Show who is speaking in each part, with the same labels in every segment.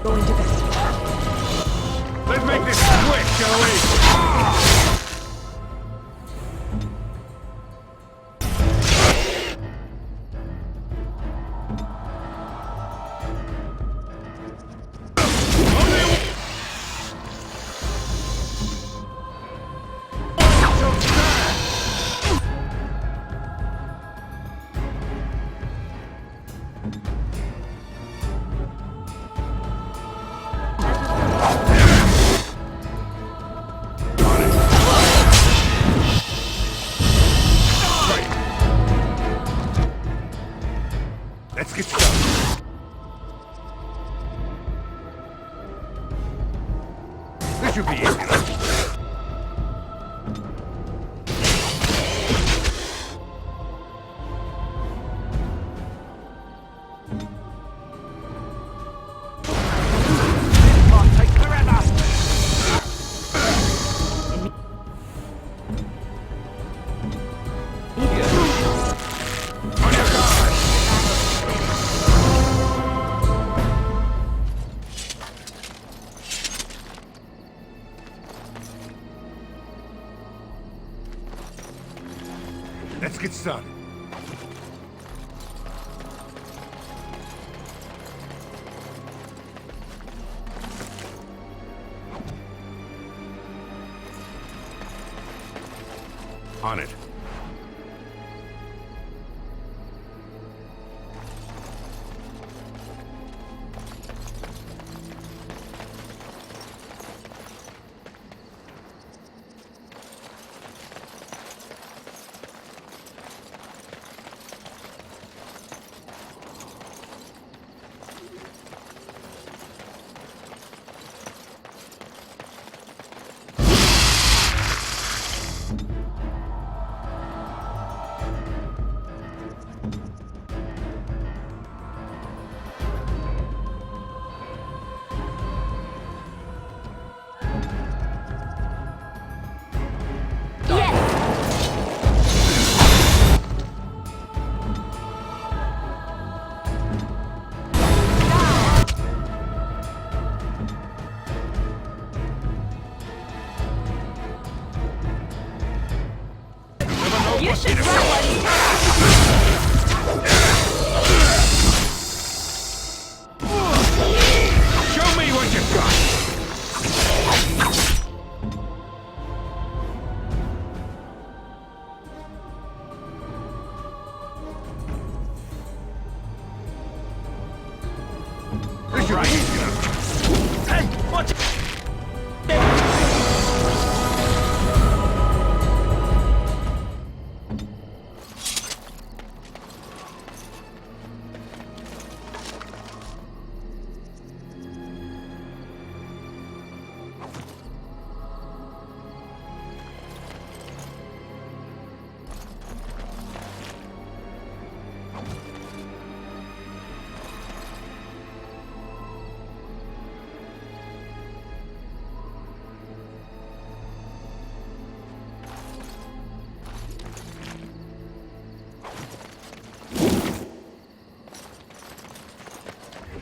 Speaker 1: Going to bed.
Speaker 2: Let's make this quick, shall we? Let's get started. This should be easy. Let's get started. On it.
Speaker 1: You should run.
Speaker 2: Show me what you've got! This should be easy enough. Hey, watch it!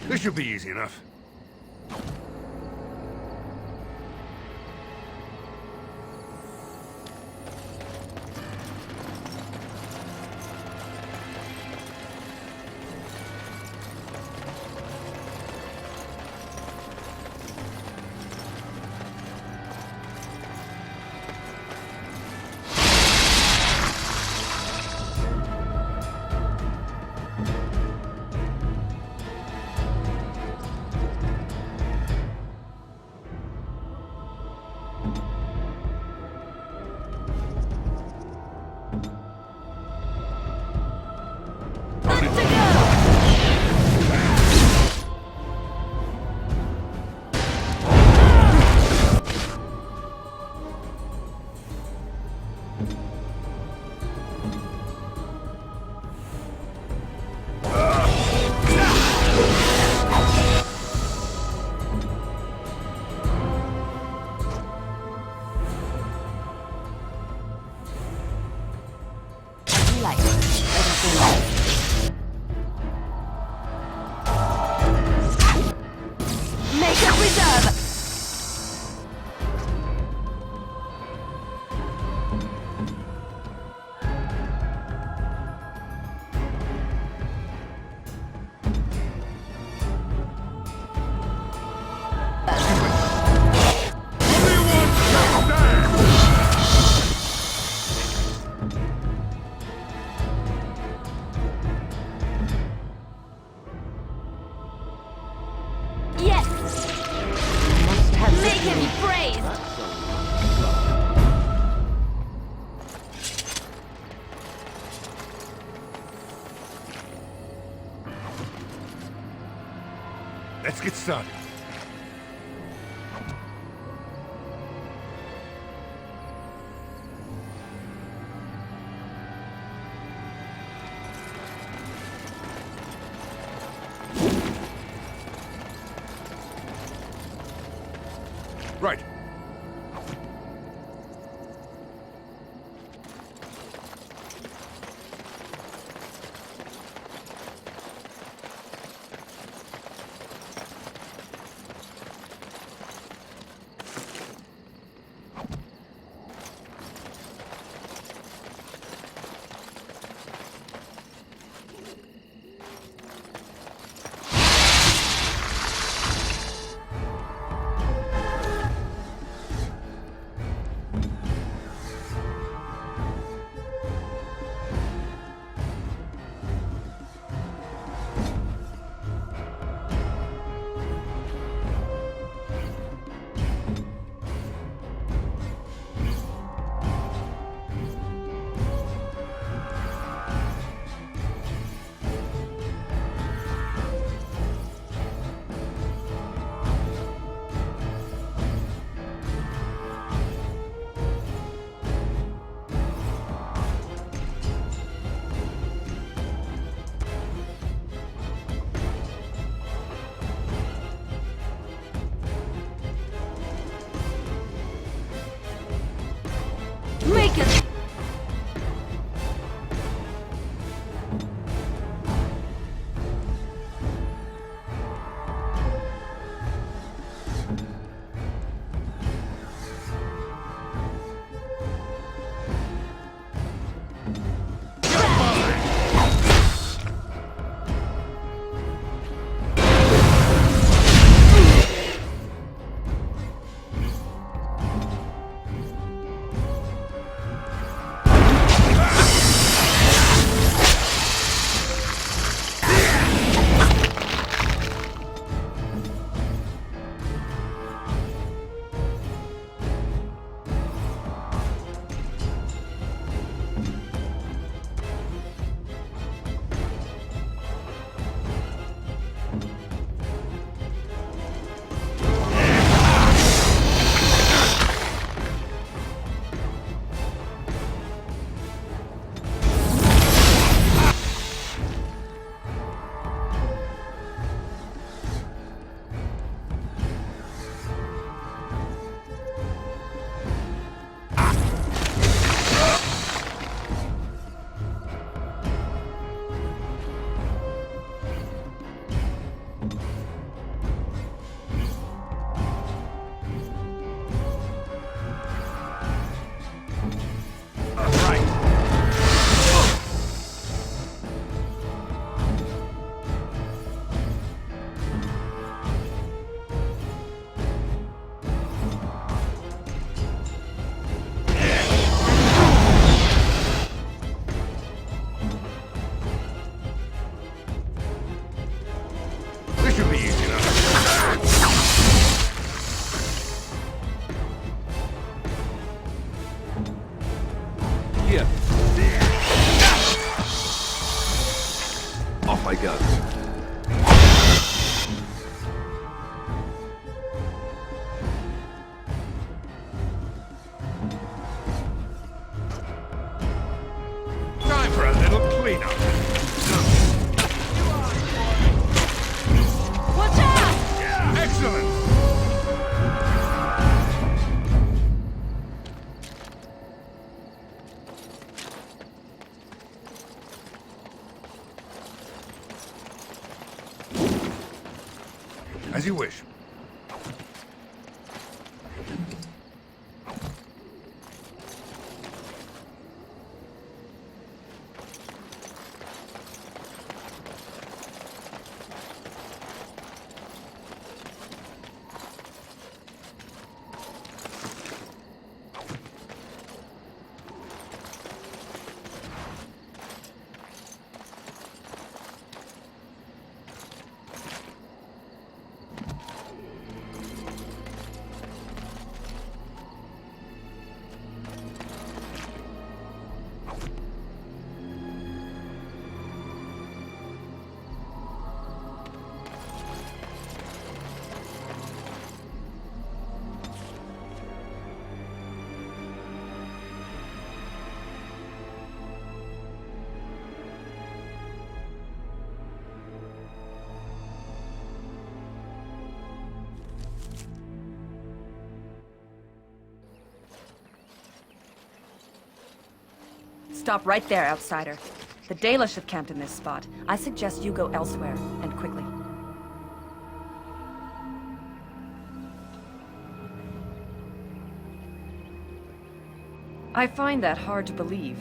Speaker 2: This should be easy enough.
Speaker 1: Must have
Speaker 3: May him be
Speaker 1: victory.
Speaker 3: praised!
Speaker 2: Let's get started. Right.
Speaker 3: Make it! Should be easy enough. Here. Off I go. Time for a little cleanup. Watch out!
Speaker 2: Excellent! As you wish.
Speaker 1: Stop right there, outsider. The Dalish have camped in this spot. I suggest you go elsewhere, and quickly. I find that hard to believe.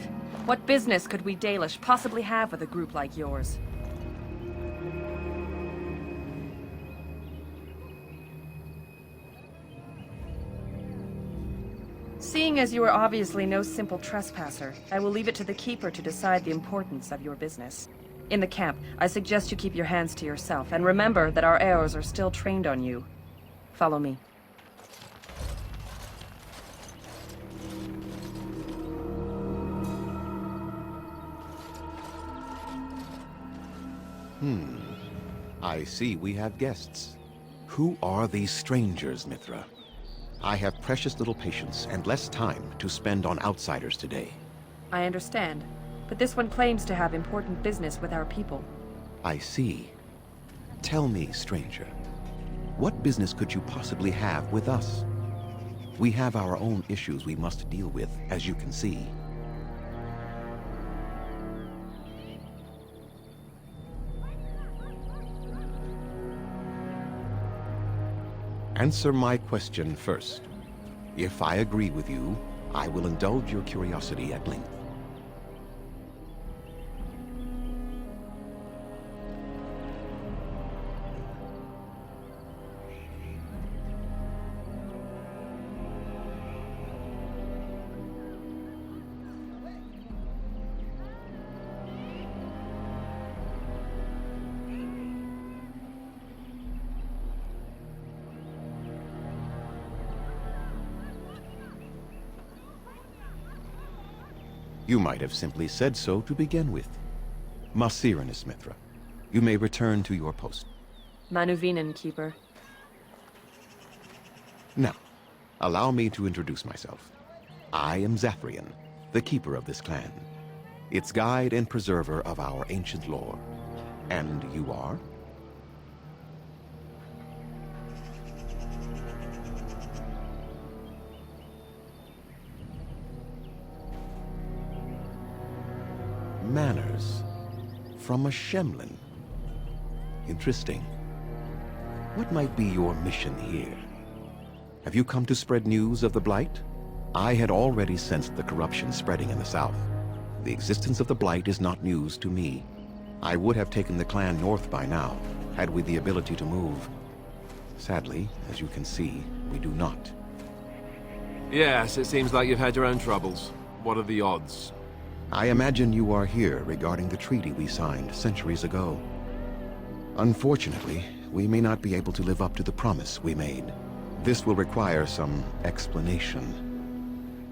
Speaker 1: What business could we Dalish possibly have with a group like yours? Seeing as you are obviously no simple trespasser, I will leave it to the Keeper to decide the importance of your business. In the camp, I suggest you keep your hands to yourself, and remember that our arrows are still trained on you. Follow me.
Speaker 4: I see we have guests. Who are these strangers, Mithra? I have precious little patience and less time to spend on outsiders today.
Speaker 1: I understand, but this one claims to have important business with our people.
Speaker 4: I see. Tell me, stranger, what business could you possibly have with us? We have our own issues we must deal with, as you can see. Answer my question first. If I agree with you, I will indulge your curiosity at length. You might have simply said so to begin with. Masiranus, Mithra. You may return to your post.
Speaker 1: Manuvinen, Keeper.
Speaker 4: Now, allow me to introduce myself. I am Zafrian, the keeper of this clan, its guide and preserver of our ancient lore. And you are? Manners. From a Shemlin. Interesting. What might be your mission here? Have you come to spread news of the Blight? I had already sensed the corruption spreading in the south. The existence of the Blight is not news to me. I would have taken the clan north by now, had we the ability to move. Sadly, as you can see, we do not.
Speaker 2: Yes, it seems like you've had your own troubles. What are the odds?
Speaker 4: I imagine you are here regarding the treaty we signed centuries ago. Unfortunately, we may not be able to live up to the promise we made. This will require some explanation.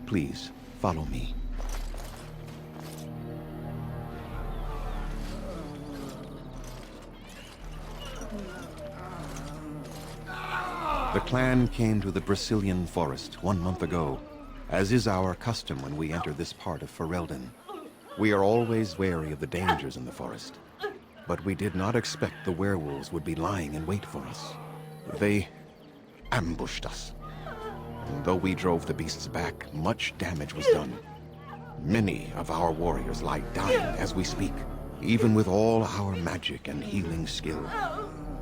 Speaker 4: Please, follow me. The clan came to the Brecilian forest 1 month ago, as is our custom when we enter this part of Ferelden. We are always wary of the dangers in the forest, but we did not expect the werewolves would be lying in wait for us. They ambushed us. And though we drove the beasts back, much damage was done. Many of our warriors lie dying as we speak. Even with all our magic and healing skill,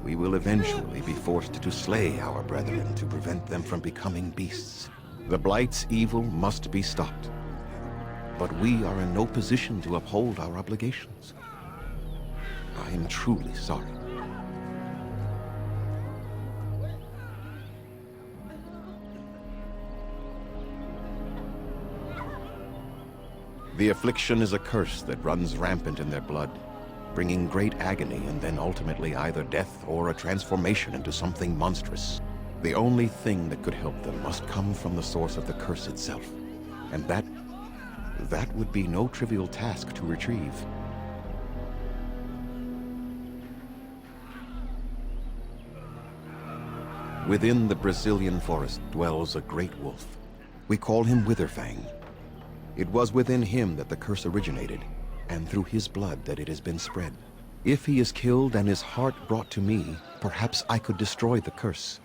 Speaker 4: we will eventually be forced to slay our brethren to prevent them from becoming beasts. The Blight's evil must be stopped. But we are in no position to uphold our obligations. I am truly sorry. The affliction is a curse that runs rampant in their blood, bringing great agony and then ultimately either death or a transformation into something monstrous. The only thing that could help them must come from the source of the curse itself. And that would be no trivial task to retrieve. Within the Brecilian forest dwells a great wolf. We call him Witherfang. It was within him that the curse originated, and through his blood that it has been spread. If he is killed and his heart brought to me, perhaps I could destroy the curse.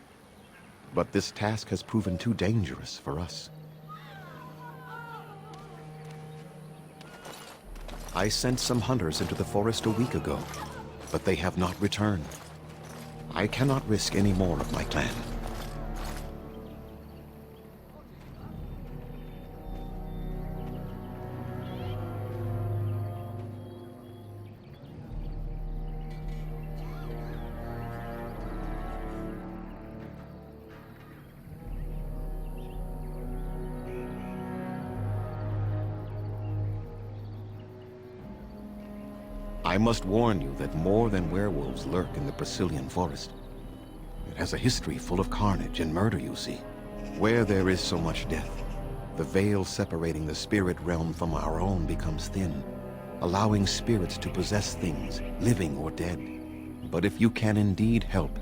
Speaker 4: But this task has proven too dangerous for us. I sent some hunters into the forest a week ago, but they have not returned. I cannot risk any more of my clan. I must warn you that more than werewolves lurk in the Brecilian forest. It has a history full of carnage and murder, you see. Where there is so much death, the veil separating the spirit realm from our own becomes thin, allowing spirits to possess things, living or dead. But if you can indeed help,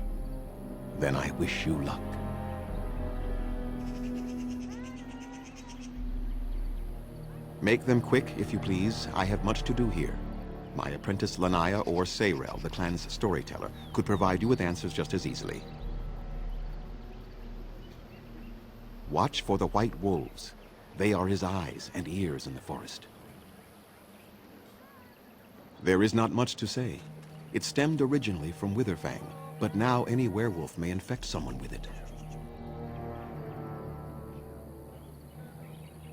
Speaker 4: then I wish you luck. Make them quick, if you please. I have much to do here. My apprentice Lanaya or Sayrel, the clan's storyteller, could provide you with answers just as easily. Watch for the white wolves. They are his eyes and ears in the forest. There is not much to say. It stemmed originally from Witherfang, but now any werewolf may infect someone with it.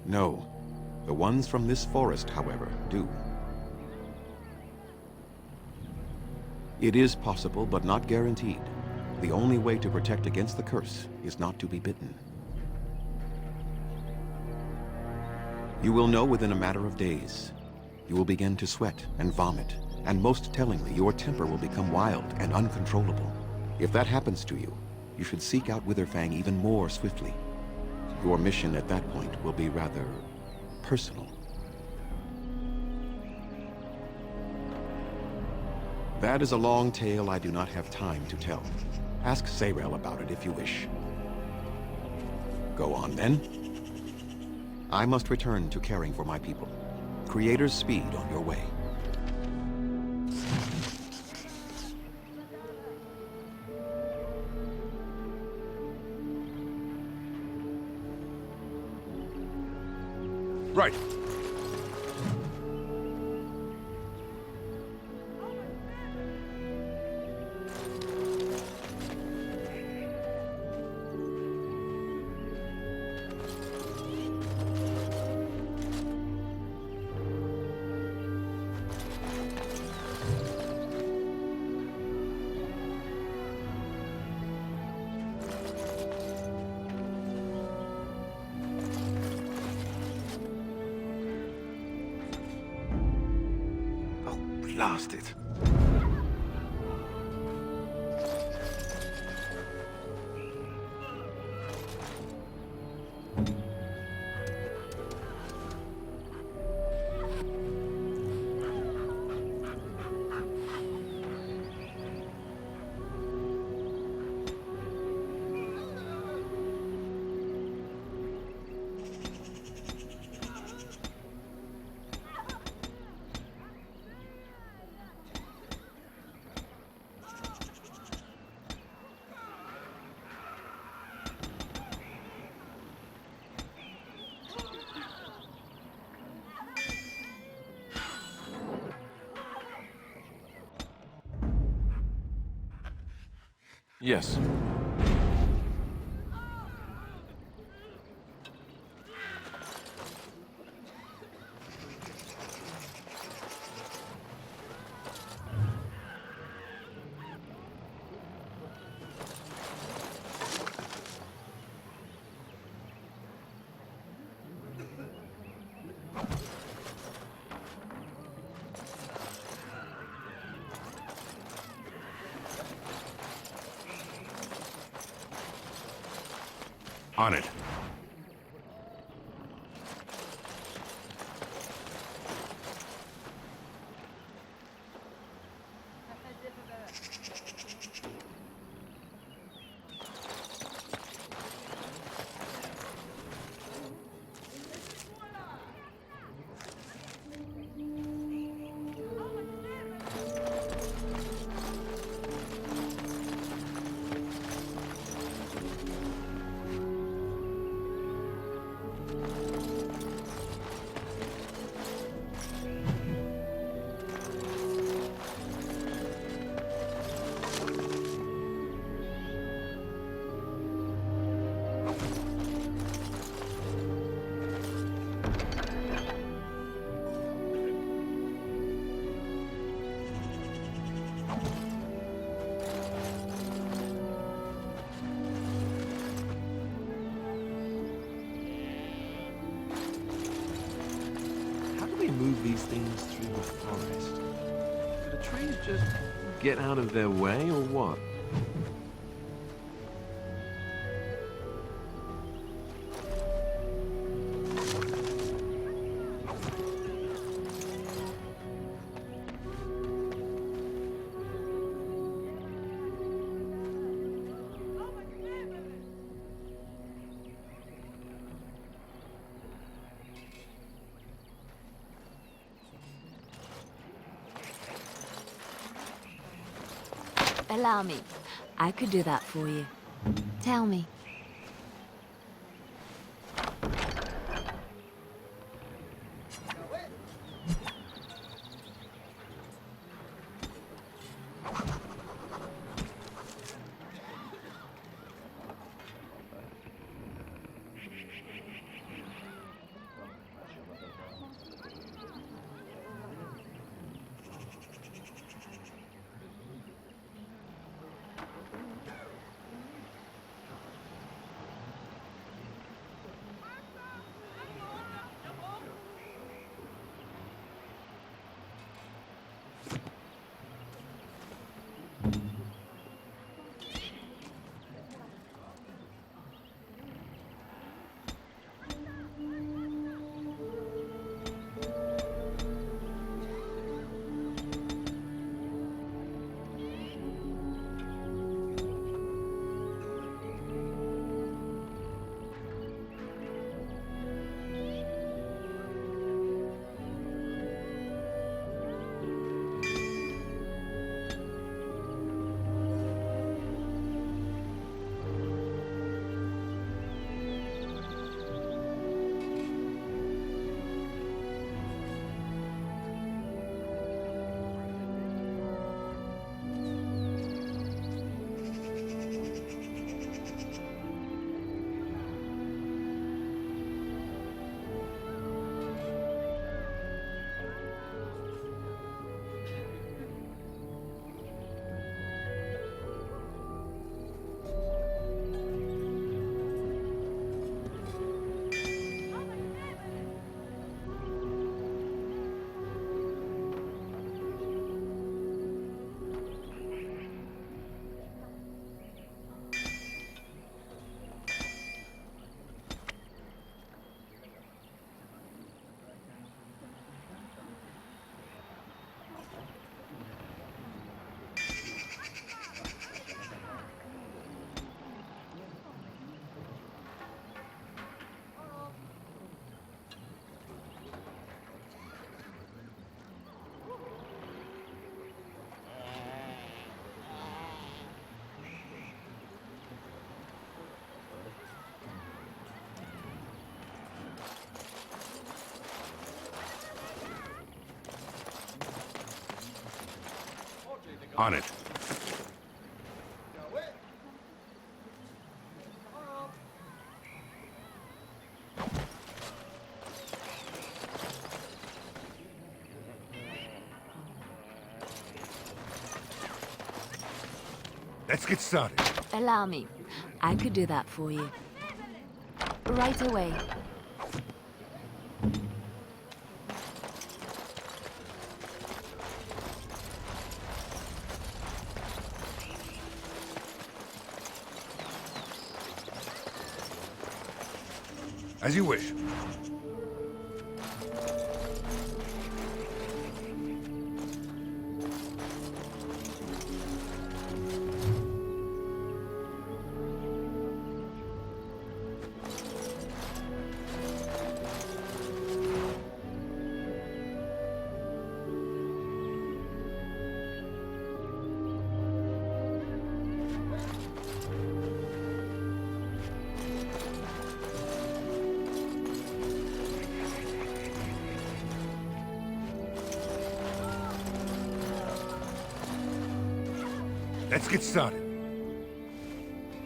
Speaker 4: No. The ones from this forest, however, do. It is possible, but not guaranteed. The only way to protect against the curse is not to be bitten. You will know within a matter of days. You will begin to sweat and vomit, and most tellingly, your temper will become wild and uncontrollable. If that happens to you, you should seek out Witherfang even more swiftly. Your mission at that point will be rather personal. That is a long tale I do not have time to tell. Ask Sayrel about it if you wish. Go on, then. I must return to caring for my people. Creator's speed on your way.
Speaker 3: Right.
Speaker 5: Blast it.
Speaker 2: Yes.
Speaker 3: On it.
Speaker 2: these things through the forest. Do the trees just get out of their way, or what?
Speaker 5: Allow me. I could do that for you. Tell me.
Speaker 3: On it. Let's get started.
Speaker 5: Allow me. I could do that for you. Right away.
Speaker 3: As you wish. Let's get started.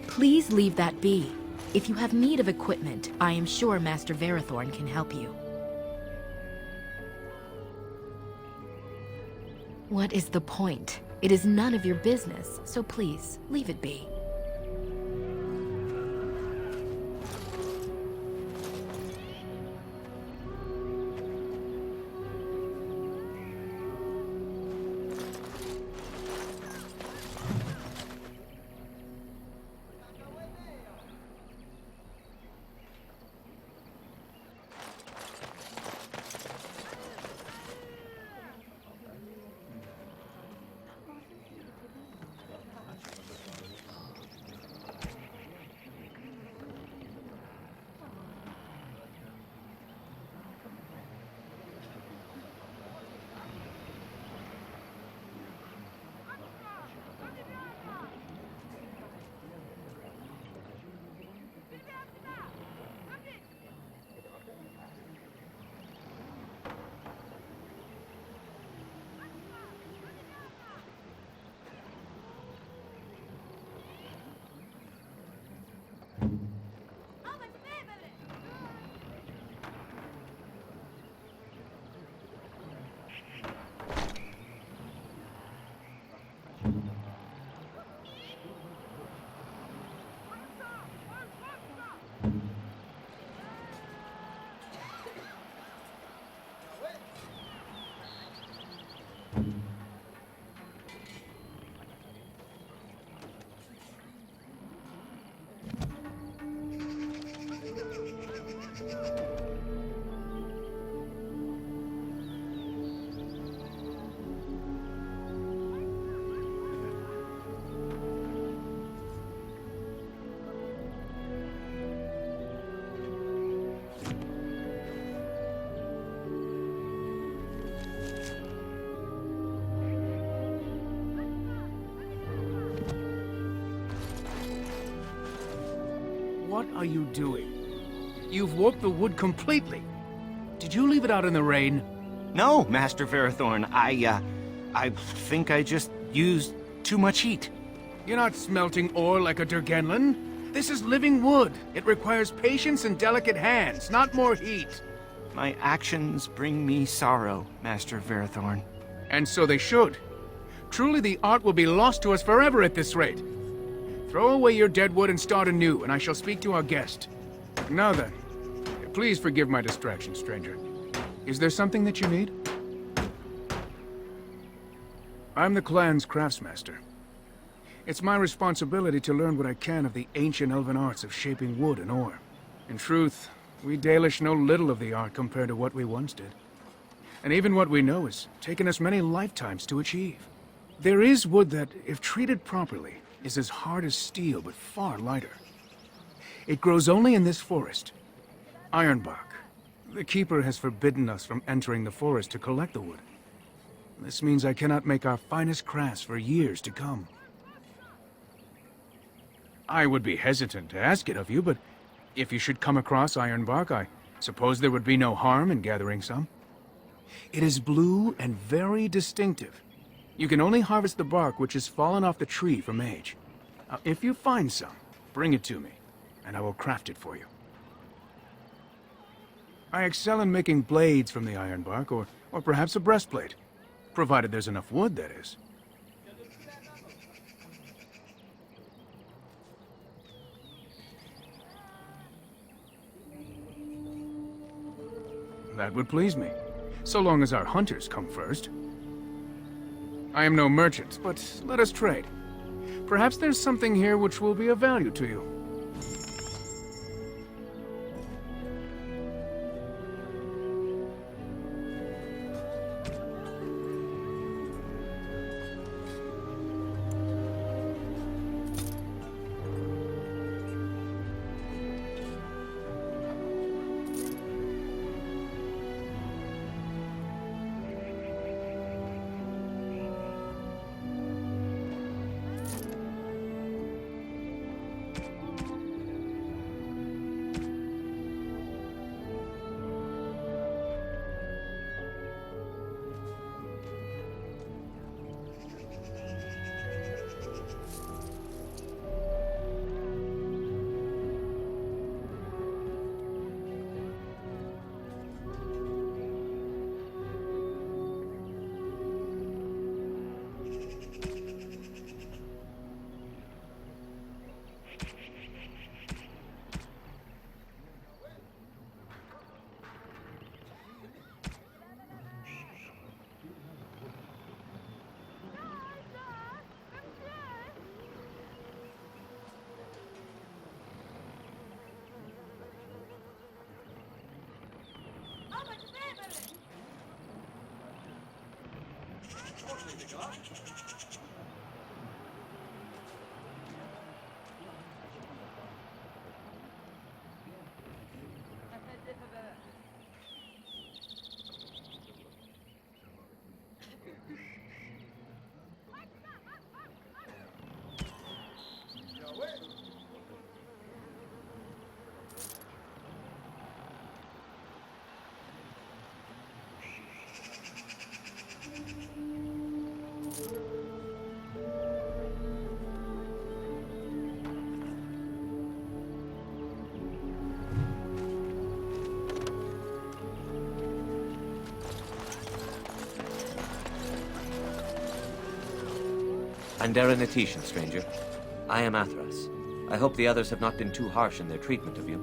Speaker 6: Please leave that be. If you have need of equipment, I am sure Master Verathorn can help you. What is the point? It is none of your business, so please, leave it be.
Speaker 7: What are you doing? You've warped the wood completely. Did you leave it out in the rain?
Speaker 8: No, Master Verathorn. I think I just used too much heat.
Speaker 7: You're not smelting ore like a Durgenlin. This is living wood. It requires patience and delicate hands, not more heat.
Speaker 8: My actions bring me sorrow, Master Verathorn.
Speaker 7: And so they should. Truly, the art will be lost to us forever at this rate. Throw away your dead wood and start anew, and I shall speak to our guest. Now then, please forgive my distraction, stranger. Is there something that you need? I'm the clan's craftsmaster. It's my responsibility to learn what I can of the ancient elven arts of shaping wood and ore. In truth, we Dalish know little of the art compared to what we once did. And even what we know has taken us many lifetimes to achieve. There is wood that, if treated properly, is as hard as steel but far lighter. It grows only in this forest. Ironbark. The Keeper has forbidden us from entering the forest to collect the wood. This means I cannot make our finest crafts for years to come. I would be hesitant to ask it of you, but if you should come across ironbark, I suppose there would be no harm in gathering some. It is blue and very distinctive. You can only harvest the bark which has fallen off the tree from age. Now, if you find some, bring it to me, and I will craft it for you. I excel in making blades from the ironbark, or perhaps a breastplate. Provided there's enough wood, that is. That would please me, so long as our hunters come first. I am no merchant, but let us trade. Perhaps there's something here which will be of value to you.
Speaker 9: Andera Natishan, stranger. I am Athras. I hope the others have not been too harsh in their treatment of you.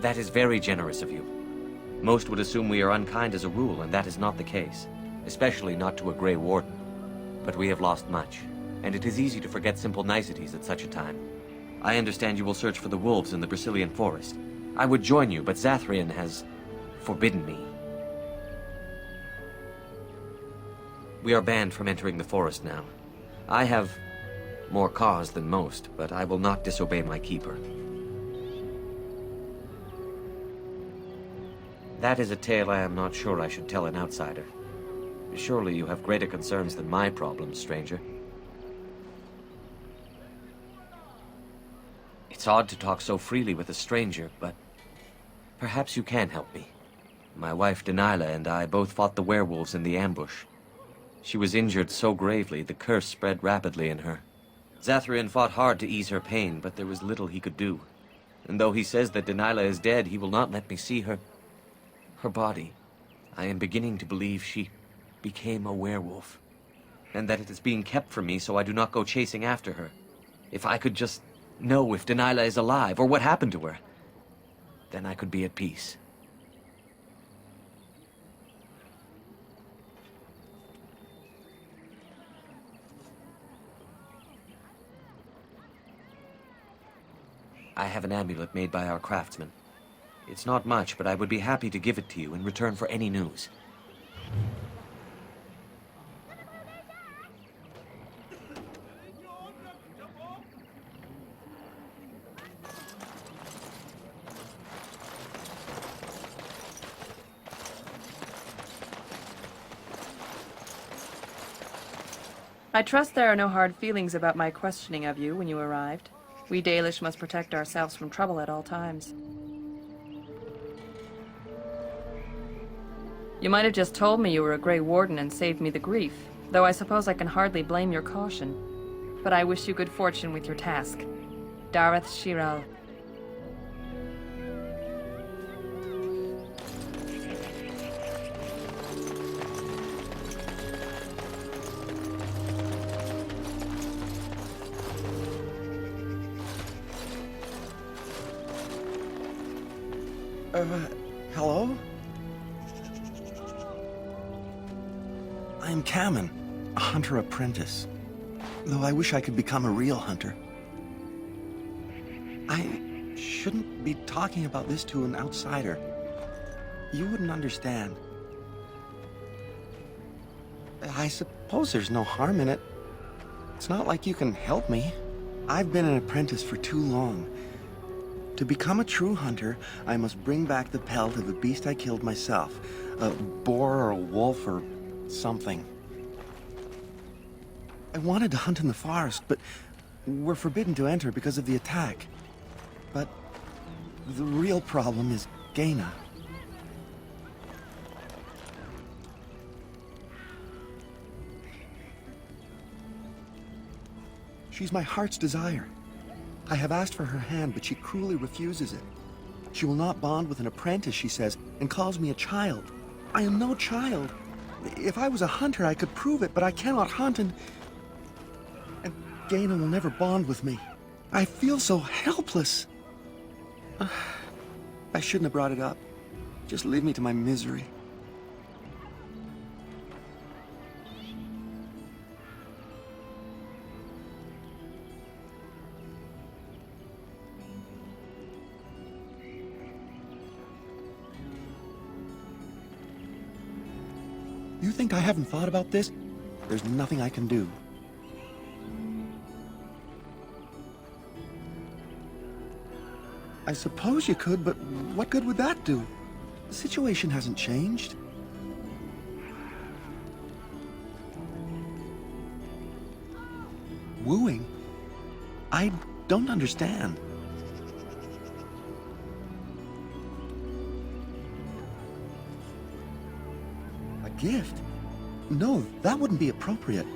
Speaker 9: That is very generous of you. Most would assume we are unkind as a rule, and that is not the case. Especially not to a Grey Warden. But we have lost much, and it is easy to forget simple niceties at such a time. I understand you will search for the wolves in the Brecilian forest. I would join you, but Zathrian has forbidden me. We are banned from entering the forest now. I have more cause than most, but I will not disobey my keeper. That is a tale I am not sure I should tell an outsider. Surely you have greater concerns than my problems, stranger. It's odd to talk so freely with a stranger, but perhaps you can help me. My wife Delilah and I both fought the werewolves in the ambush. She was injured so gravely, the curse spread rapidly in her. Zathrian fought hard to ease her pain, but there was little he could do. And though he says that Delilah is dead, he will not let me see her body. I am beginning to believe she became a werewolf, and that it is being kept from me so I do not go chasing after her. If I could just know if Delilah is alive, or what happened to her, then I could be at peace. I have an amulet made by our craftsman. It's not much, but I would be happy to give it to you in return for any news.
Speaker 1: I trust there are no hard feelings about my questioning of you when you arrived. We Dalish must protect ourselves from trouble at all times. You might have just told me you were a Grey Warden and saved me the grief, though I suppose I can hardly blame your caution. But I wish you good fortune with your task. Dareth Shiral.
Speaker 10: Hello? I am Cammon, a hunter apprentice. Though I wish I could become a real hunter. I shouldn't be talking about this to an outsider. You wouldn't understand. I suppose there's no harm in it. It's not like you can help me. I've been an apprentice for too long. To become a true hunter, I must bring back the pelt of a beast I killed myself. A boar or a wolf or something. I wanted to hunt in the forest, but we're forbidden to enter because of the attack. But the real problem is Gaina. She's my heart's desire. I have asked for her hand, but she cruelly refuses it. She will not bond with an apprentice, she says, and calls me a child. I am no child. If I was a hunter, I could prove it, but I cannot hunt, and Gaina will never bond with me. I feel so helpless. I shouldn't have brought it up. Just leave me to my misery. You think I haven't thought about this? There's nothing I can do. I suppose you could, but what good would that do? The situation hasn't changed. Wooing? I don't understand. A gift? No, that wouldn't be appropriate.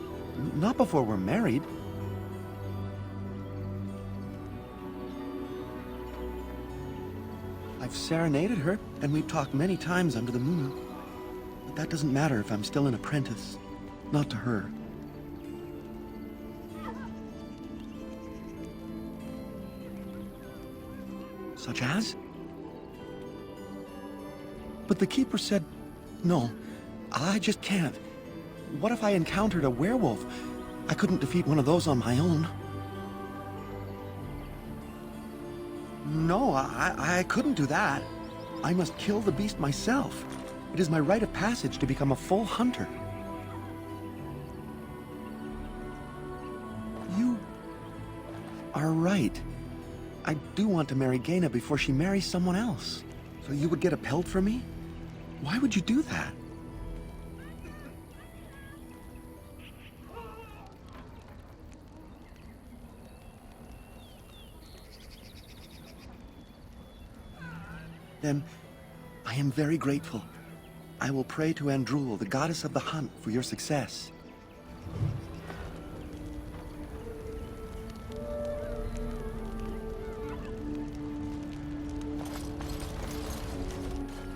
Speaker 10: Not before we're married. I've serenaded her, and we've talked many times under the moon. But that doesn't matter if I'm still an apprentice. Not to her. Such as? But the Keeper said, no, I just can't. What if I encountered a werewolf? I couldn't defeat one of those on my own. No, I couldn't do that. I must kill the beast myself. It is my rite of passage to become a full hunter. You are right. I do want to marry Gaina before she marries someone else. So you would get a pelt for me? Why would you do that? then I am very grateful. I will pray to Andrul, the goddess of the hunt, for your success.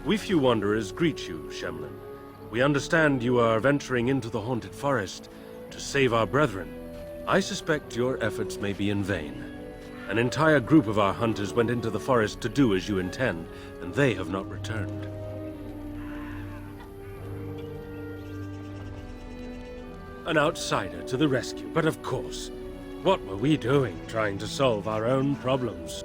Speaker 11: We few wanderers greet you, Shemlin. We understand you are venturing into the haunted forest to save our brethren. I suspect your efforts may be in vain. An entire group of our hunters went into the forest to do as you intend, and they have not returned. An outsider to the rescue, but of course, what were we doing trying to solve our own problems?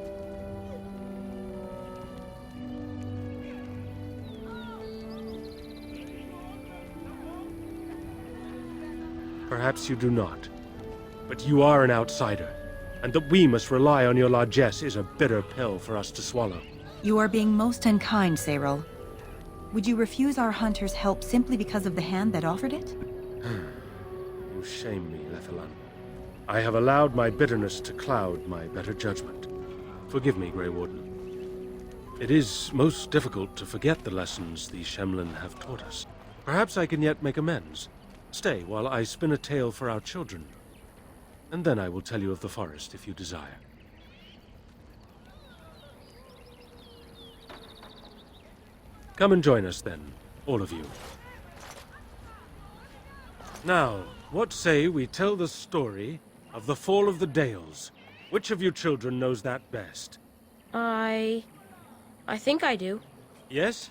Speaker 11: Perhaps you do not. But you are an outsider, and that we must rely on your largesse is a bitter pill for us to swallow.
Speaker 12: You are being most unkind, Cyril. Would you refuse our hunters' help simply because of the hand that offered it?
Speaker 11: You shame me, Lethalan. I have allowed my bitterness to cloud my better judgment. Forgive me, Grey Warden. It is most difficult to forget the lessons the Shemlin have taught us. Perhaps I can yet make amends. Stay while I spin a tale for our children, and then I will tell you of the forest if you desire. Come and join us then, all of you. Now, what say we tell the story of the fall of the Dales? Which of you children knows that best?
Speaker 13: I think I do.
Speaker 11: Yes?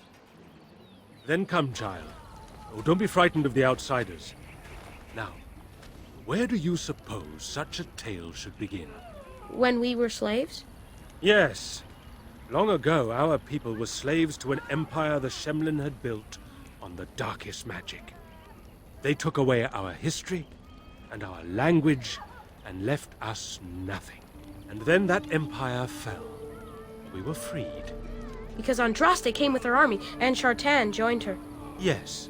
Speaker 11: Then come, child. Oh, don't be frightened of the outsiders. Now, where do you suppose such a tale should begin?
Speaker 13: When we were slaves?
Speaker 11: Yes. Long ago, our people were slaves to an empire the Shemlin had built on the darkest magic. They took away our history and our language and left us nothing. And then that empire fell. We were freed.
Speaker 13: Because Andraste came with her army, and Shartan joined her.
Speaker 11: Yes.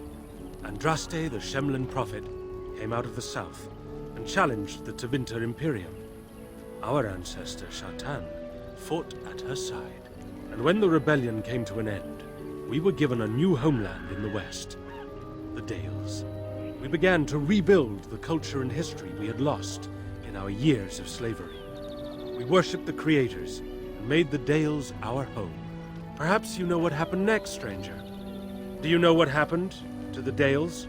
Speaker 11: Andraste, the Shemlin prophet, came out of the south and challenged the Tevinter Imperium. Our ancestor, Shartan, fought at her side. And when the rebellion came to an end, we were given a new homeland in the west, the Dales. We began to rebuild the culture and history we had lost in our years of slavery. We worshipped the creators and made the Dales our home. Perhaps you know what happened next, stranger. Do you know what happened to the Dales?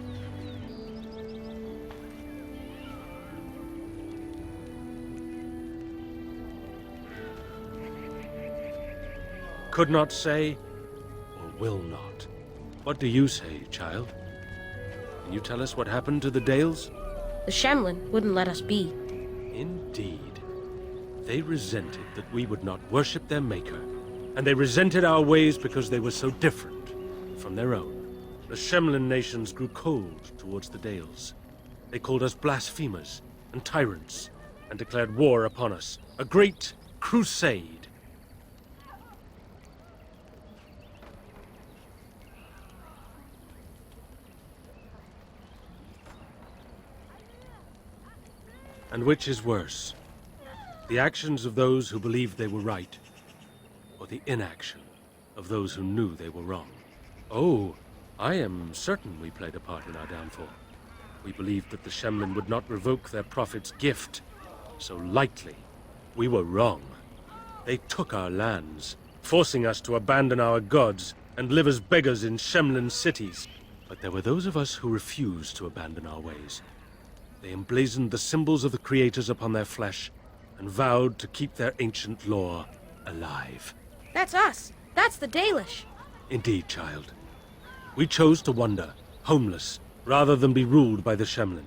Speaker 11: Could not say, or will not. What do you say, child? Can you tell us what happened to the Dales?
Speaker 13: The Shemlin wouldn't let us be.
Speaker 11: Indeed. They resented that we would not worship their maker, and they resented our ways because they were so different from their own. The Shemlin nations grew cold towards the Dales. They called us blasphemers and tyrants, and declared war upon us. A great crusade. And which is worse? The actions of those who believed they were right, or the inaction of those who knew they were wrong? Oh, I am certain we played a part in our downfall. We believed that the Shemlin would not revoke their prophet's gift so lightly. We were wrong. They took our lands, forcing us to abandon our gods and live as beggars in Shemlin cities. But there were those of us who refused to abandon our ways. They emblazoned the symbols of the creators upon their flesh and vowed to keep their ancient lore alive.
Speaker 13: That's us. That's the Dalish.
Speaker 11: Indeed, child. We chose to wander, homeless, rather than be ruled by the Shemlin.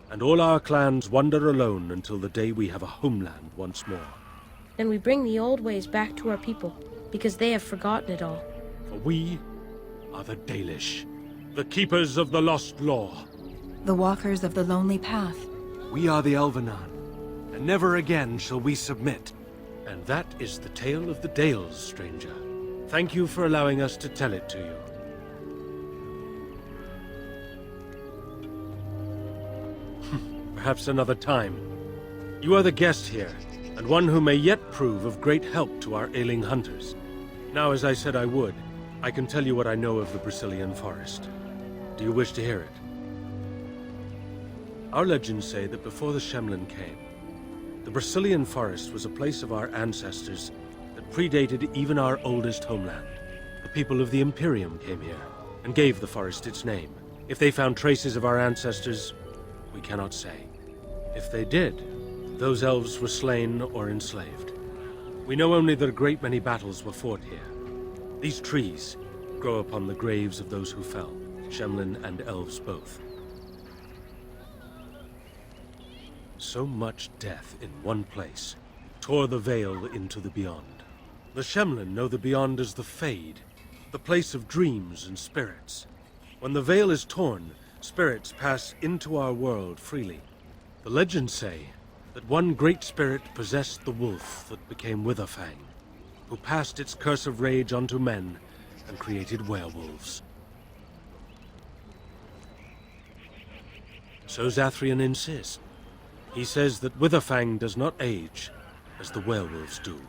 Speaker 11: And all our clans wander alone until the day we have a homeland once more.
Speaker 13: Then we bring the old ways back to our people, because they have forgotten it all.
Speaker 11: For we are the Dalish, the keepers of the lost lore.
Speaker 12: The walkers of the lonely path.
Speaker 11: We are the Elvenan, and never again shall we submit. And that is the tale of the Dales, stranger. Thank you for allowing us to tell it to you. Perhaps another time. You are the guest here, and one who may yet prove of great help to our ailing hunters. Now, as I said I would, I can tell you what I know of the Brecilian forest. Do you wish to hear it? Our legends say that before the Shemlin came, the Brecilian forest was a place of our ancestors that predated even our oldest homeland. The people of the Imperium came here and gave the forest its name. If they found traces of our ancestors, we cannot say. If they did, those elves were slain or enslaved. We know only that a great many battles were fought here. These trees grow upon the graves of those who fell, Shemlin and elves both. So much death in one place tore the veil into the beyond. The Shemlin know the beyond as the Fade, the place of dreams and spirits. When the veil is torn, spirits pass into our world freely. The legends say that one great spirit possessed the wolf that became Witherfang, who passed its curse of rage onto men and created werewolves. So Zathrian insists. He says that Witherfang does not age as the werewolves do.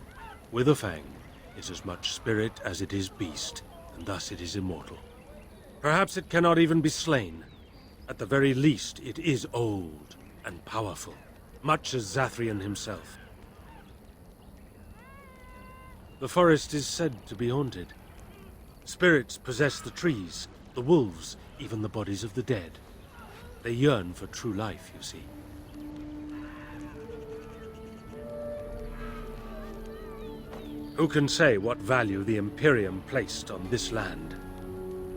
Speaker 11: Witherfang is as much spirit as it is beast, and thus it is immortal. Perhaps it cannot even be slain. At the very least, it is old and powerful, much as Zathrian himself. The forest is said to be haunted. Spirits possess the trees, the wolves, even the bodies of the dead. They yearn for true life, you see. Who can say what value the Imperium placed on this land?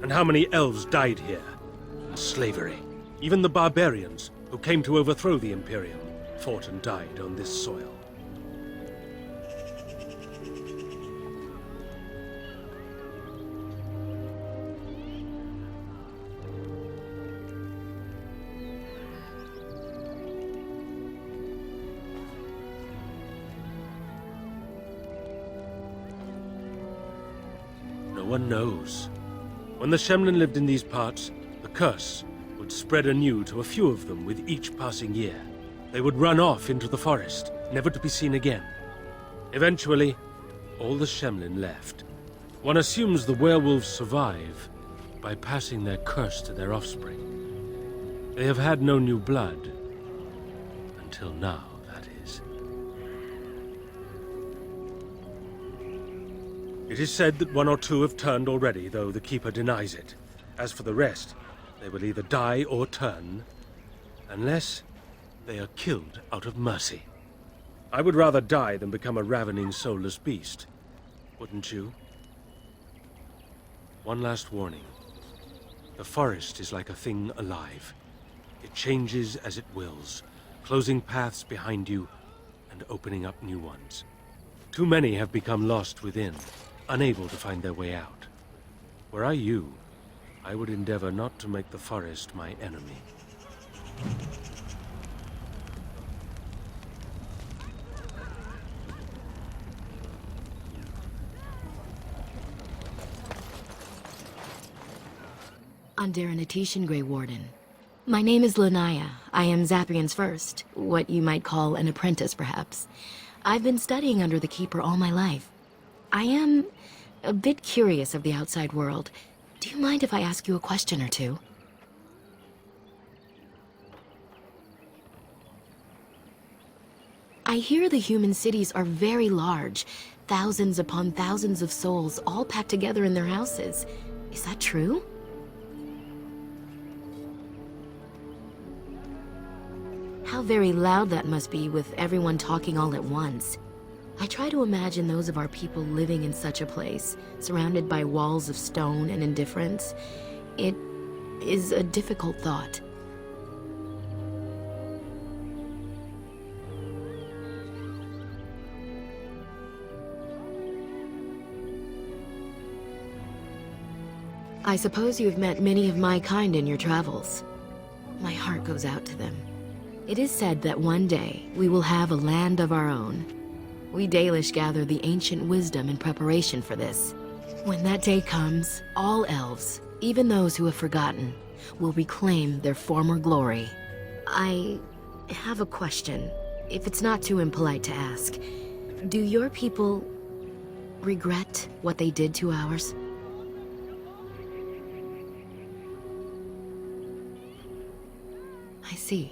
Speaker 11: And how many elves died here in slavery? Even the barbarians who came to overthrow the Imperium fought and died on this soil. No one knows. When the Shemlin lived in these parts, the curse would spread anew to a few of them with each passing year. They would run off into the forest, never to be seen again. Eventually, all the Shemlin left. One assumes the werewolves survive by passing their curse to their offspring. They have had no new blood. Until now, that is. It is said that one or two have turned already, though the Keeper denies it. As for the rest, they will either die or turn, unless they are killed out of mercy. I would rather die than become a ravening, soulless beast. Wouldn't you? One last warning. The forest is like a thing alive. It changes as it wills, closing paths behind you and opening up new ones. Too many have become lost within, unable to find their way out. Were I you, I would endeavor not to make the forest my enemy.
Speaker 6: Underanitishan, Grey Warden. My name is Lanaya. I am Zathrian's first, what you might call an apprentice, perhaps. I've been studying under the Keeper all my life. I am a bit curious of the outside world. Do you mind if I ask you a question or two? I hear the human cities are very large, thousands upon thousands of souls all packed together in their houses. Is that true? How very loud that must be with everyone talking all at once. I try to imagine those of our people living in such a place, surrounded by walls of stone and indifference. It is a difficult thought. I suppose you have met many of my kind in your travels. My heart goes out to them. It is said that one day we will have a land of our own. We Dalish gather the ancient wisdom in preparation for this. When that day comes, all elves, even those who have forgotten, will reclaim their former glory. I have a question, if it's not too impolite to ask. Do your people regret what they did to ours? I see.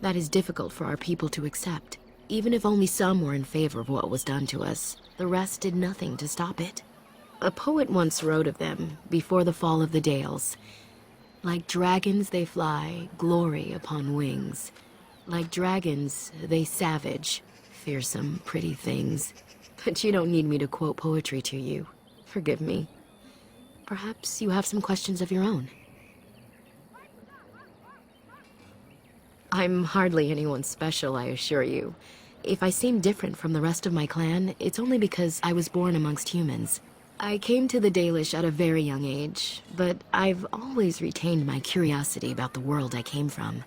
Speaker 6: That is difficult for our people to accept. Even if only some were in favor of what was done to us, the rest did nothing to stop it. A poet once wrote of them, before the fall of the Dales. Like dragons they fly, glory upon wings. Like dragons, they savage, fearsome, pretty things. But you don't need me to quote poetry to you. Forgive me. Perhaps you have some questions of your own. I'm hardly anyone special, I assure you. If I seem different from the rest of my clan, it's only because I was born amongst humans. I came to the Dalish at a very young age, but I've always retained my curiosity about the world I came from.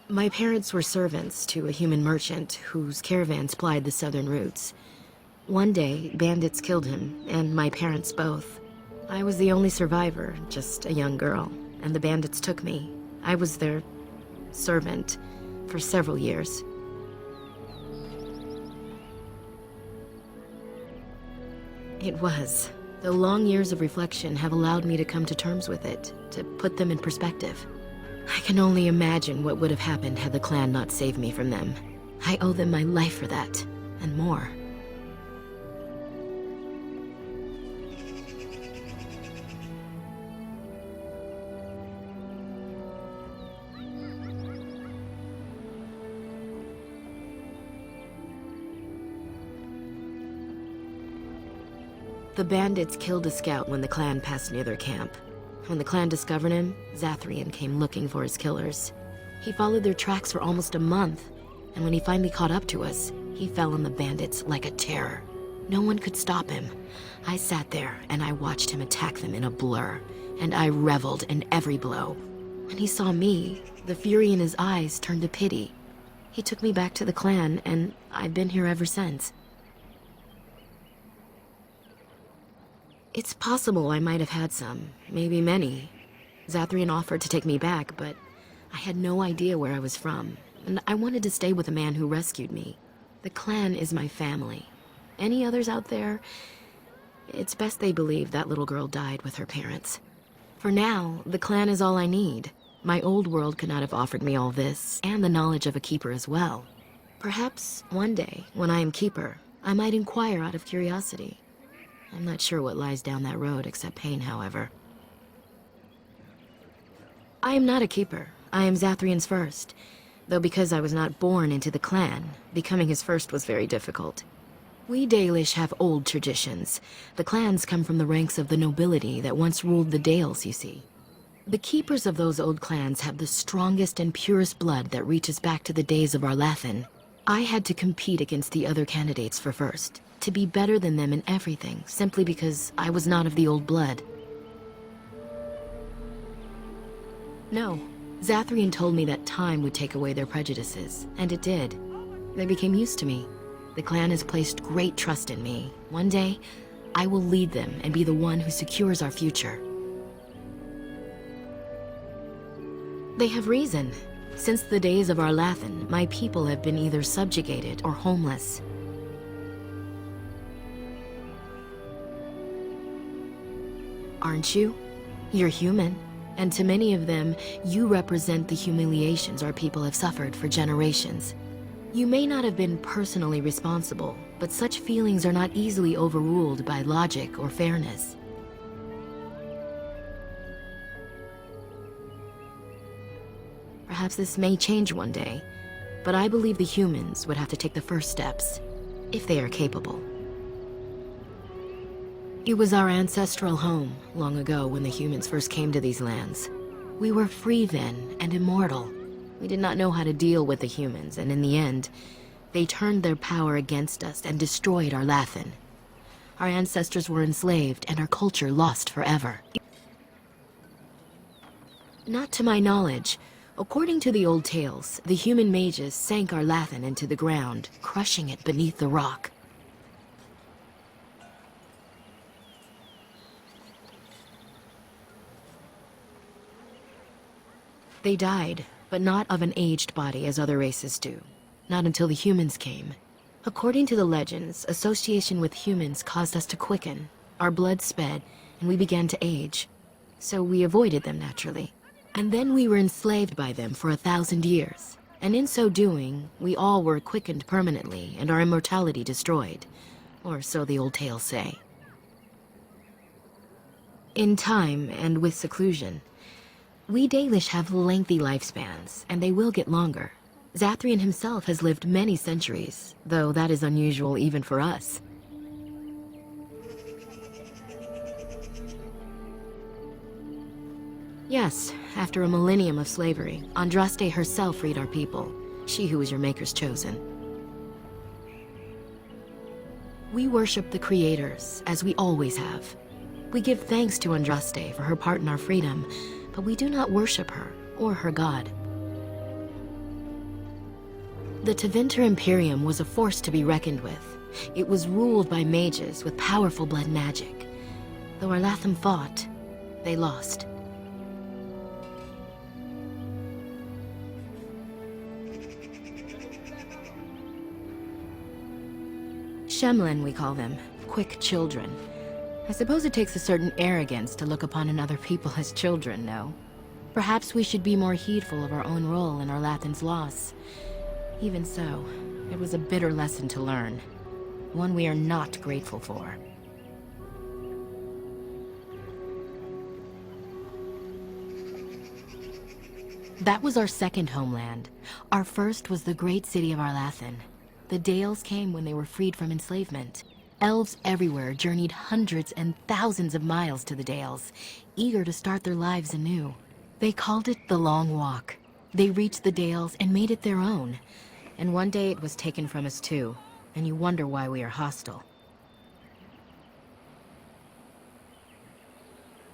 Speaker 6: My parents were servants to a human merchant whose caravans plied the southern routes. One day, bandits killed him, and my parents both. I was the only survivor, just a young girl, and the bandits took me. I was their servant for several years. It was. The long years of reflection have allowed me to come to terms with it, to put them in perspective. I can only imagine what would have happened had the clan not saved me from them. I owe them my life for that, and more. The bandits killed a scout when the clan passed near their camp. When the clan discovered him, Zathrian came looking for his killers. He followed their tracks for almost a month, and when he finally caught up to us, he fell on the bandits like a terror. No one could stop him. I sat there and I watched him attack them in a blur, and I reveled in every blow. When he saw me, the fury in his eyes turned to pity. He took me back to the clan, and I've been here ever since. It's possible I might have had some, maybe many. Zathrian offered to take me back, but I had no idea where I was from, and I wanted to stay with the man who rescued me. The clan is my family. Any others out there? It's best they believe that little girl died with her parents. For now, the clan is all I need. My old world could not have offered me all this, and the knowledge of a keeper as well. Perhaps one day, when I am keeper, I might inquire out of curiosity. I'm not sure what lies down that road except pain, however. I am not a keeper. I am Zathrian's first. Though because I was not born into the clan, becoming his first was very difficult. We Dalish have old traditions. The clans come from the ranks of the nobility that once ruled the Dales, you see. The keepers of those old clans have the strongest and purest blood that reaches back to the days of Arlathan. I had to compete against the other candidates for first, to be better than them in everything, simply because I was not of the old blood. No, Zathrian told me that time would take away their prejudices, and it did. They became used to me. The clan has placed great trust in me. One day, I will lead them and be the one who secures our future. They have reason. Since the days of Arlathan, my people have been either subjugated or homeless. Aren't you? You're human. And to many of them, you represent the humiliations our people have suffered for generations. You may not have been personally responsible, but such feelings are not easily overruled by logic or fairness. Perhaps this may change one day, but I believe the humans would have to take the first steps, if they are capable. It was our ancestral home, long ago when the humans first came to these lands. We were free then, and immortal. We did not know how to deal with the humans, and in the end, they turned their power against us and destroyed Arlathan. Our ancestors were enslaved, and our culture lost forever. Not to my knowledge. According to the old tales, the human mages sank Arlathan into the ground, crushing it beneath the rock. They died, but not of an aged body as other races do. Not until the humans came. According to the legends, association with humans caused us to quicken, our blood sped, and we began to age. So we avoided them naturally. And then we were enslaved by them for 1,000 years. And in so doing, we all were quickened permanently and our immortality destroyed. Or so the old tales say. In time, and with seclusion, we Dalish have lengthy lifespans, and they will get longer. Zathrian himself has lived many centuries, though that is unusual even for us. Yes, after a millennium of slavery, Andraste herself freed our people, she who was your maker's chosen. We worship the creators, as we always have. We give thanks to Andraste for her part in our freedom, but we do not worship her, or her god. The Tevinter Imperium was a force to be reckoned with. It was ruled by mages with powerful blood magic. Though our Latham fought, they lost. Shemlen, we call them. Quick children. I suppose it takes a certain arrogance to look upon another people as children, no? Perhaps we should be more heedful of our own role in our Lathan's loss. Even so, it was a bitter lesson to learn. One we are not grateful for. That was our second homeland. Our first was the great city of Arlathan. The Dales came when they were freed from enslavement. Elves everywhere journeyed hundreds and thousands of miles to the Dales, eager to start their lives anew. They called it the Long Walk. They reached the Dales and made it their own. And one day it was taken from us too, and you wonder why we are hostile.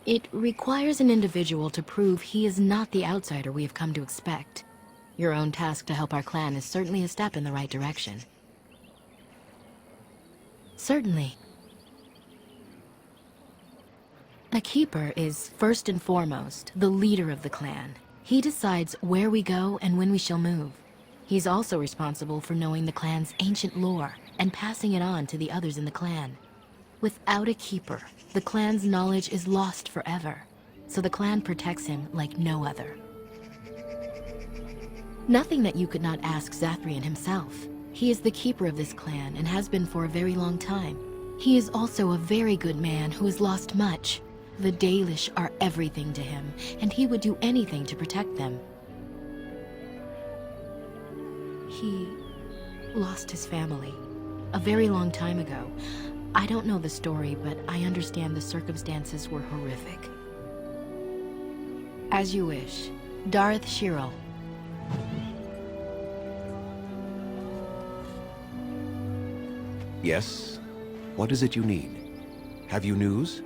Speaker 6: It requires an individual to prove he is not the outsider we have come to expect. Your own task to help our clan is certainly a step in the right direction. Certainly. A keeper is, first and foremost, the leader of the clan. He decides where we go and when we shall move. He's also responsible for knowing the clan's ancient lore and passing it on to the others in the clan. Without a keeper, the clan's knowledge is lost forever, so the clan protects him like no other. Nothing that you could not ask Zathrian himself. He is the keeper of this clan and has been for a very long time. He is also a very good man who has lost much. The Dalish are everything to him, and he would do anything to protect them. He lost his family a very long time ago. I don't know the story, but I understand the circumstances were horrific. As you wish. Dareth Shirel.
Speaker 4: Yes? What is it you need? Have you news?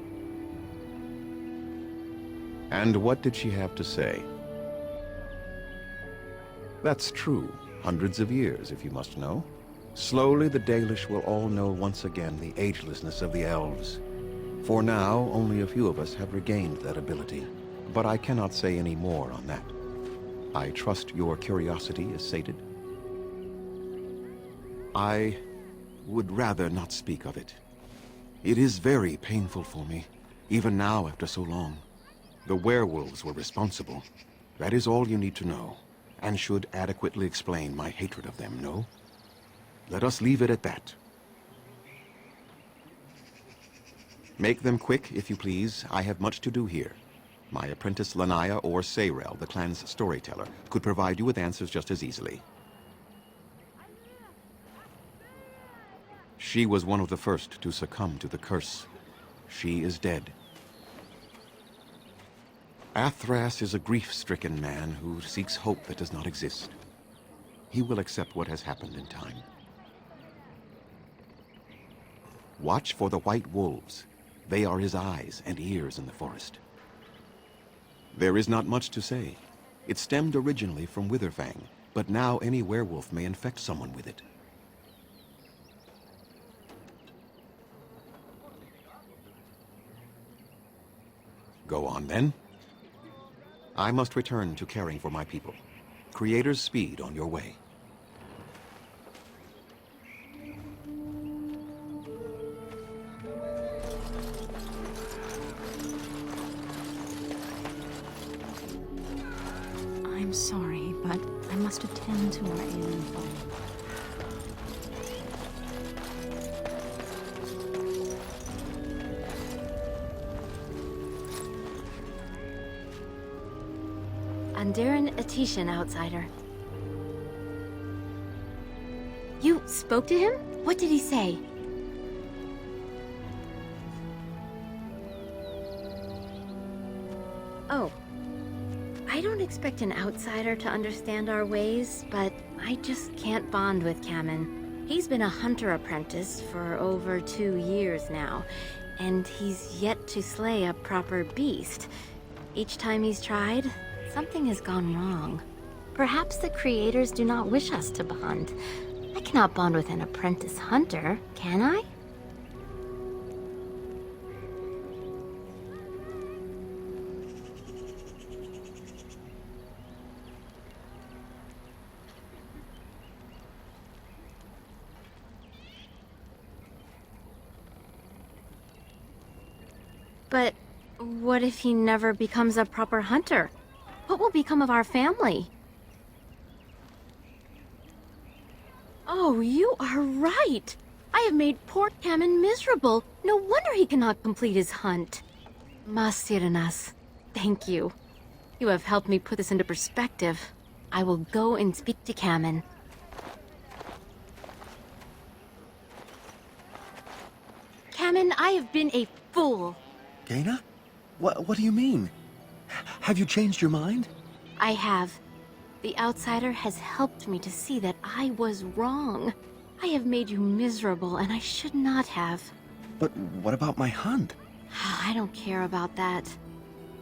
Speaker 4: And what did she have to say? That's true. Hundreds of years, if you must know. Slowly, the Dalish will all know once again the agelessness of the elves. For now, only a few of us have regained that ability. But I cannot say any more on that. I trust your curiosity is sated. I would rather not speak of it. It is very painful for me, even now after so long. The werewolves were responsible. That is all you need to know, and should adequately explain my hatred of them, no? Let us leave it at that. Make them quick, if you please. I have much to do here. My apprentice Lanaya or Sayrel, the clan's storyteller, could provide you with answers just as easily. She was one of the first to succumb to the curse. She is dead. Athras is a grief-stricken man who seeks hope that does not exist. He will accept what has happened in time. Watch for the white wolves. They are his eyes and ears in the forest. There is not much to say. It stemmed originally from Witherfang, but now any werewolf may infect someone with it. Go on, then. I must return to caring for my people. Creator's speed on your way.
Speaker 14: sorry, but I must attend to our ailing father.
Speaker 6: Andiran Atishan, outsider. You spoke to him? What did he say? Oh. I don't expect an outsider to understand our ways, but I just can't bond with Kamen. He's been a hunter apprentice for over 2 years now, and he's yet to slay a proper beast. Each time he's tried, something has gone wrong. Perhaps the creators do not wish us to bond. I cannot bond with an apprentice hunter, can I? But what if he never becomes a proper hunter? What will become of our family? Oh, you are right! I have made poor Kamen miserable. No wonder he cannot complete his hunt. Masiranas, thank you. You have helped me put this into perspective. I will go and speak to Kamen. Kamen, I have been a fool.
Speaker 10: Gaina? What do you mean? Have you changed your mind?
Speaker 6: I have. The outsider has helped me to see that I was wrong. I have made you miserable, and I should not have.
Speaker 10: But what about my hunt?
Speaker 6: I don't care about that.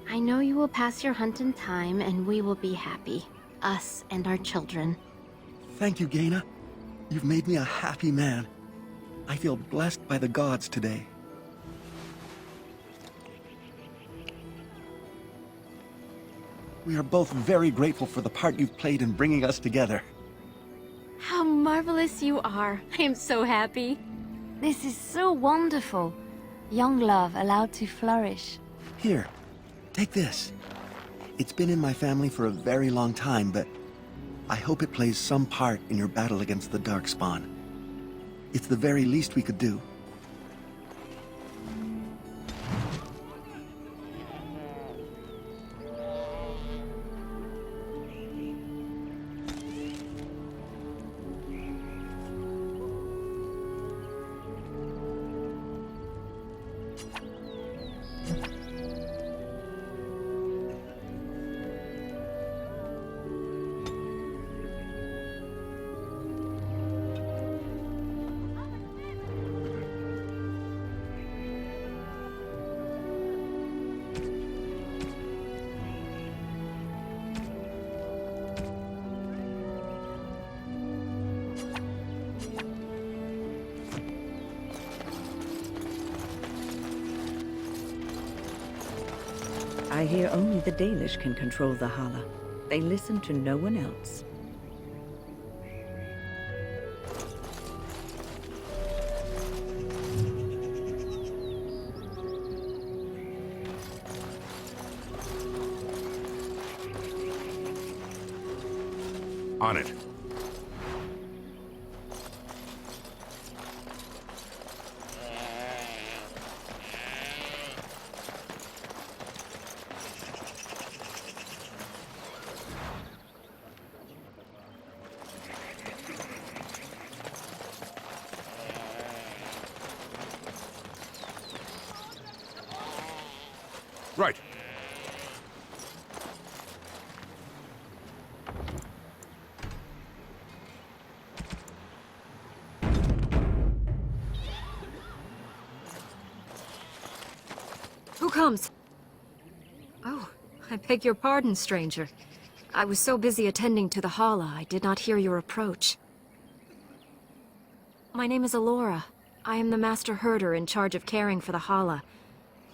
Speaker 6: I know you will pass your hunt in time, and we will be happy. Us and our children.
Speaker 10: Thank you, Gaina. You've made me a happy man. I feel blessed by the gods today. We are both very grateful for the part you've played in bringing us together.
Speaker 6: How marvelous you are. I am so happy.
Speaker 5: This is so wonderful. Young love allowed to flourish.
Speaker 10: Here, take this. It's been in my family for a very long time, but I hope it plays some part in your battle against the Darkspawn. It's the very least we could do.
Speaker 15: I hear only the Dalish can control the Hala. They listen to no one else.
Speaker 3: On it. Right.
Speaker 16: Who comes? Oh, I beg your pardon, stranger. I was so busy attending to the Hala, I did not hear your approach. My name is Alora. I am the Master Herder in charge of caring for the Hala.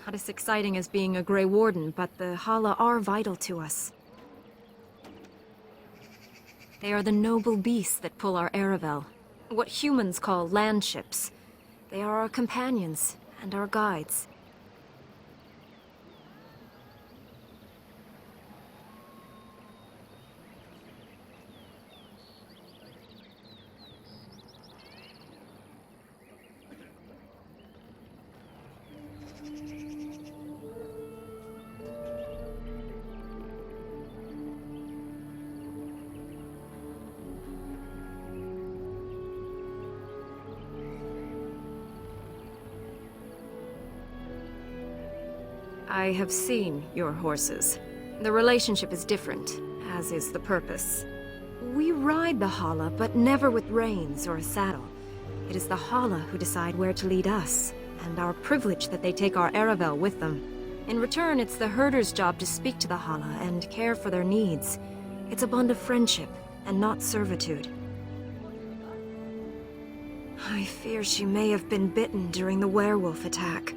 Speaker 16: Not as exciting as being a Grey Warden, but the Hala are vital to us. They are the noble beasts that pull our Aravel. What humans call land ships. They are our companions and our guides. I have seen your horses. The relationship is different, as is the purpose. We ride the Hala, but never with reins or a saddle. It is the Hala who decide where to lead us, and our privilege that they take our Aravel with them. In return, it's the herder's job to speak to the Hala and care for their needs. It's a bond of friendship, and not servitude. I fear she may have been bitten during the werewolf attack.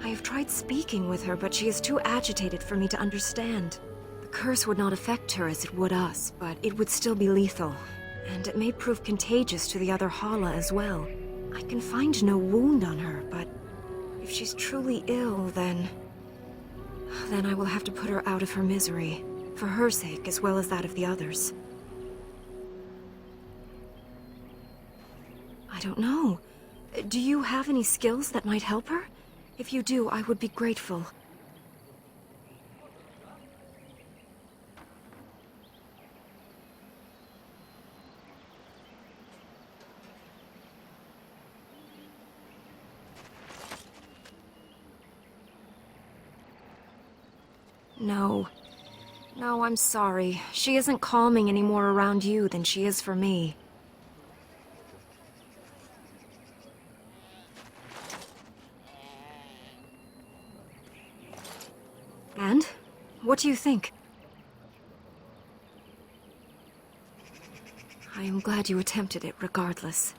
Speaker 16: I have tried speaking with her, but she is too agitated for me to understand. The curse would not affect her as it would us, but it would still be lethal. And it may prove contagious to the other Hala as well. I can find no wound on her, but if she's truly ill, then I will have to put her out of her misery. For her sake, as well as that of the others. I don't know. Do you have any skills that might help her? If you do, I would be grateful. No. No, I'm sorry. She isn't calming any more around you than she is for me. And? What do you think? I am glad you attempted it regardless.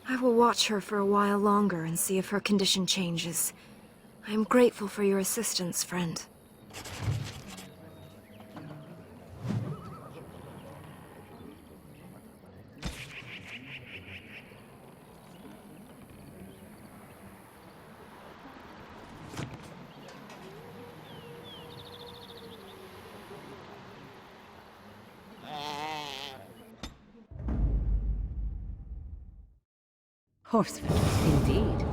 Speaker 16: I will watch her for a while longer and see if her condition changes. I am grateful for your assistance, friend.
Speaker 15: Horsefit, indeed.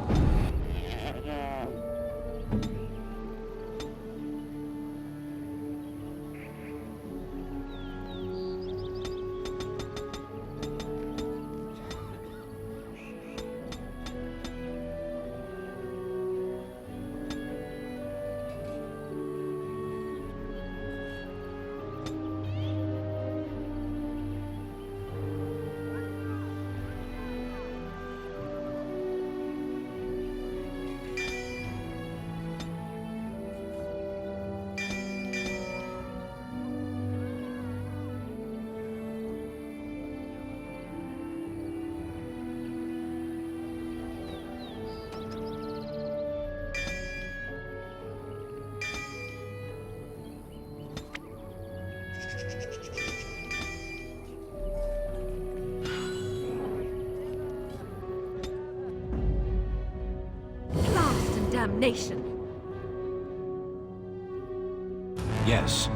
Speaker 15: Damnation.
Speaker 3: Yes.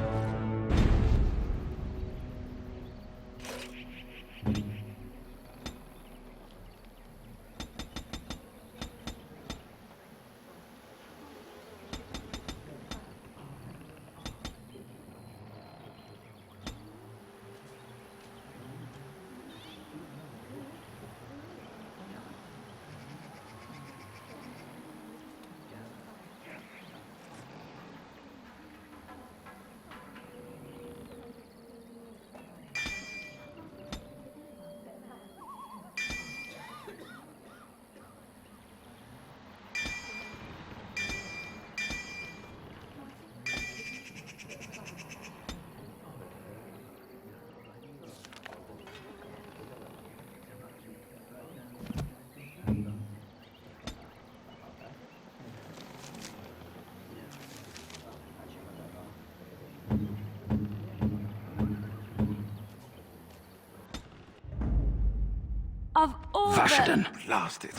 Speaker 12: Of all
Speaker 3: Vashaden.
Speaker 10: Lost it.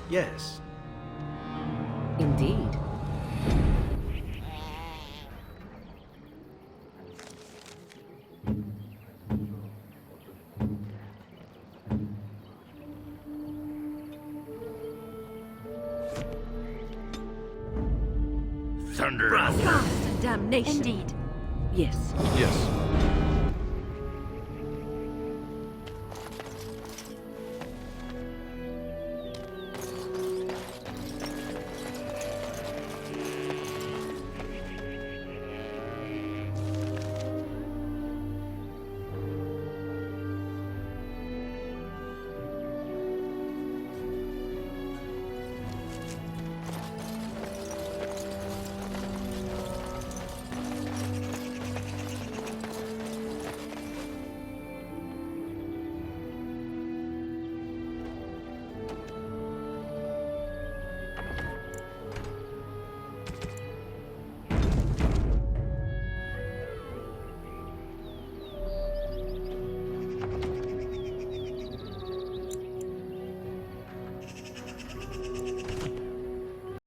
Speaker 2: Yes.
Speaker 15: Indeed.
Speaker 3: Thunder.
Speaker 12: Blast and damnation.
Speaker 15: Indeed. Yes.
Speaker 2: Yes.